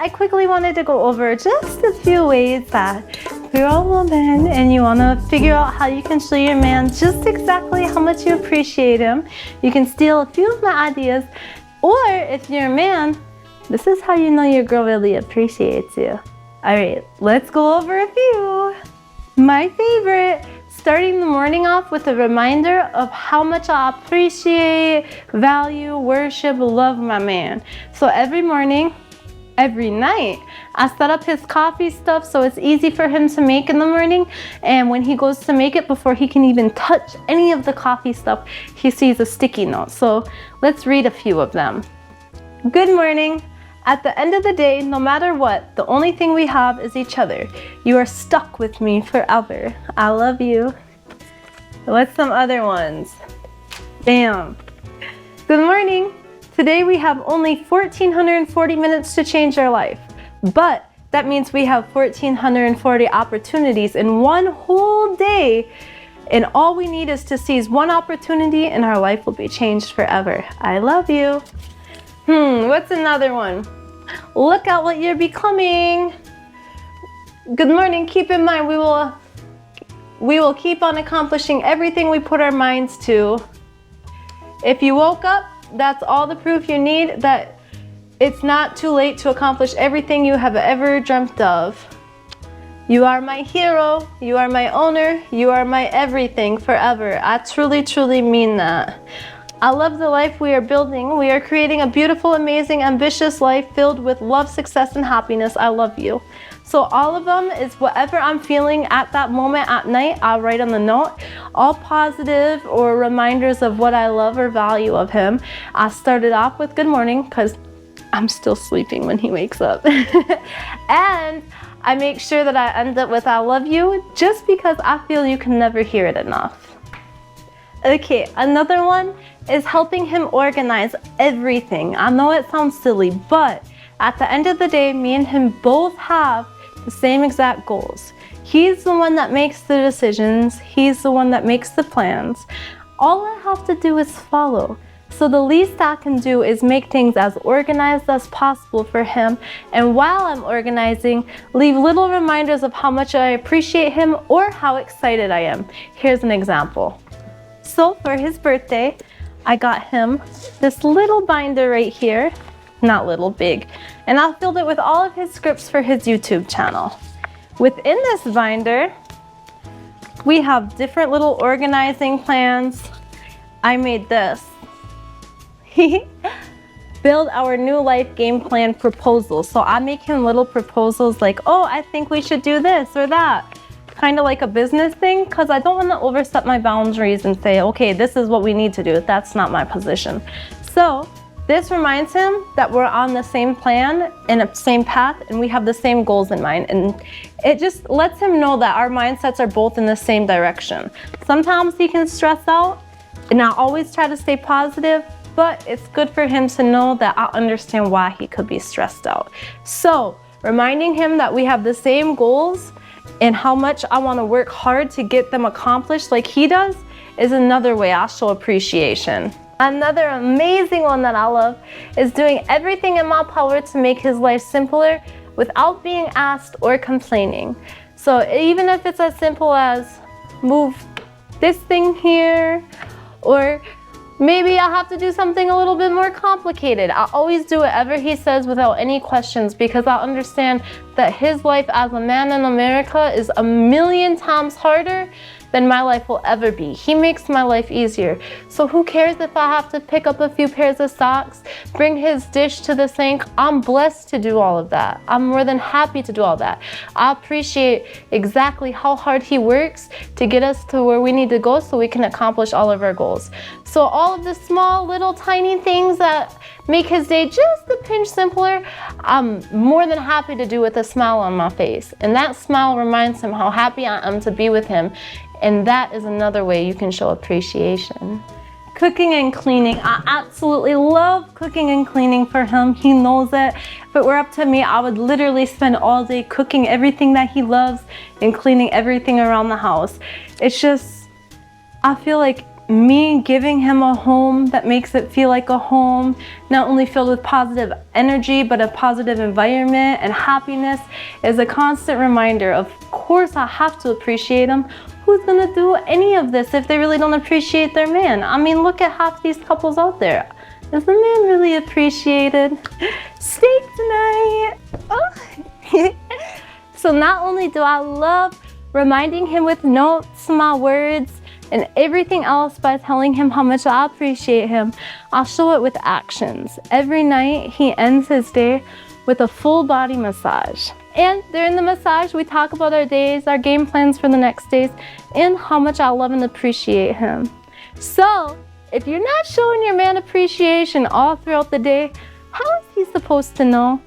I quickly wanted to go over just a few ways that if you're a woman and you want to figure out how you can show your man just exactly how much you appreciate him, you can steal a few of my ideas. Or if you're a man, this is how you know your girl really appreciates you. All right, let's go over a few. My favorite, starting the morning off with a reminder of how much I appreciate, value, worship, love my man. So every morning, every night, I set up his coffee stuff so it's easy for him to make in the morning. And when he goes to make it, before he can even touch any of the coffee stuff, he sees a sticky note. So let's read a few of them. Good morning. At the end of the day, no matter what, the only thing we have is each other. You are stuck with me forever. I love you. What's some other ones? Bam. Good morning. Today we have only 1,440 minutes to change our life. But that means we have 1,440 opportunities in one whole day. And all we need is to seize one opportunity and our life will be changed forever. I love you. What's another one? Look at what you're becoming. Good morning. Keep in mind, we will keep on accomplishing everything we put our minds to. If you woke up, that's all the proof you need that it's not too late to accomplish everything you have ever dreamt of. You are my hero. You are my owner. You are my everything forever. I truly, truly mean that. I love the life we are building. We are creating a beautiful, amazing, ambitious life filled with love, success, and happiness. I love you. So all of them is whatever I'm feeling at that moment at night, I'll write on the note. All positive or reminders of what I love or value of him. I started off with good morning because I'm still sleeping when he wakes up. And I make sure that I end up with I love you just because I feel you can never hear it enough. Okay, another one is helping him organize everything. I know it sounds silly, but at the end of the day, me and him both have the same exact goals. He's the one that makes the decisions. He's the one that makes the plans. All I have to do is follow. So the least I can do is make things as organized as possible for him. And while I'm organizing, leave little reminders of how much I appreciate him or how excited I am. Here's an example. So for his birthday, I got him this little binder right here, not little, big, and I filled it with all of his scripts for his YouTube channel. Within this binder, we have different little organizing plans. I made this. Build our new life game plan proposal. So I make him little proposals like, oh, I think we should do this or that. Kind of like a business thing, because I don't want to overstep my boundaries and say, okay, this is what we need to do. That's not my position. So this reminds him that we're on the same plan and the same path and we have the same goals in mind. And it just lets him know that our mindsets are both in the same direction. Sometimes he can stress out and I always try to stay positive, but it's good for him to know that I understand why he could be stressed out. So reminding him that we have the same goals and how much I want to work hard to get them accomplished like he does is another way I show appreciation. Another amazing one that I love is doing everything in my power to make his life simpler without being asked or complaining. So even if it's as simple as move this thing here, or maybe I'll have to do something a little bit more complicated. I always do whatever he says without any questions because I understand that his life as a man in America is a million times harder than my life will ever be. He makes my life easier. So who cares if I have to pick up a few pairs of socks, bring his dish to the sink? I'm blessed to do all of that. I'm more than happy to do all that. I appreciate exactly how hard he works to get us to where we need to go so we can accomplish all of our goals. So all of the small, little, tiny things that make his day just a pinch simpler, I'm more than happy to do with a smile on my face. And that smile reminds him how happy I am to be with him. And that is another way you can show appreciation. Cooking and cleaning. I absolutely love cooking and cleaning for him. He knows it. If it were up to me, I would literally spend all day cooking everything that he loves and cleaning everything around the house. It's just, I feel like me giving him a home that makes it feel like a home, not only filled with positive energy, but a positive environment and happiness, is a constant reminder. Of course, I have to appreciate him. Who's gonna do any of this if they really don't appreciate their man? I mean, look at half these couples out there. Is the man really appreciated? Steak tonight. Oh. So not only do I love reminding him with notes, my words, and everything else by telling him how much I appreciate him, I'll show it with actions. Every night he ends his day with a full body massage. And during the massage, we talk about our days, our game plans for the next days, and how much I love and appreciate him. So, if you're not showing your man appreciation all throughout the day, how is he supposed to know?